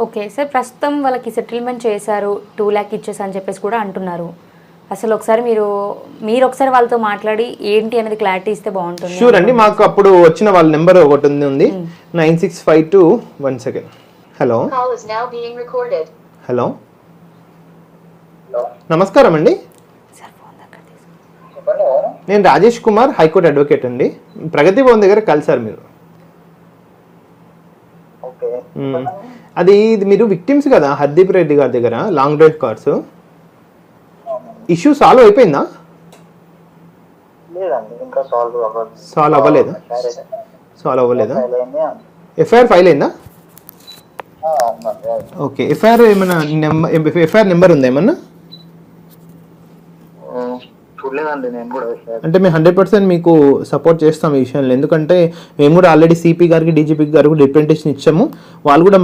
Okay sir, ప్రస్తుతం వాళ్ళకి settlement చేశారు, 2 lakh ఇచ్చేసి అని చెప్పేసి కూడా అంటున్నారు. అసలు ఒకసారి మీరు ఒకసారి వాళ్ళతో మాట్లాడి ఏంటి అనేది క్లారిటీ ఇస్తే బాగుంటుంది. షూర్ అండి, మాకు అప్పుడు వచ్చిన వాళ్ళ నెంబర్ ఒకటి ఉంది 9652 1 సెకండ్. హలో హలో నమస్కారం అండి, నేను రాజేష్ కుమార్, హైకోర్టు అడ్వకేట్ అండి. ప్రగతి భవన్ దగ్గర కలిసారు మీరు. అది మీరు విక్టిమ్స్ కదా హర్దీప్ రెడ్డి గారి దగ్గర, long drive cars issue solve అయిపోయిందా? సాల్వ్ అవ్వలేదా? ఎఫ్ఐఆర్ ఫైల్ అయిందా? ఓకే, ఎఫ్ఐఆర్ ఏమన్నా ఎఫ్ఐఆర్ నెంబర్ ఉందా ఏమన్నా? అంటే మేము 100% మీకు సపోర్ట్ చేస్తాం ఈ విషయంలో. ఎందుకంటే మేము కూడా ఆల్రెడీ సిపి గారికి, డీజీపీ గారికి రిప్రజెంటేషన్ ఇచ్చాము. వాళ్ళు కూడా మాకు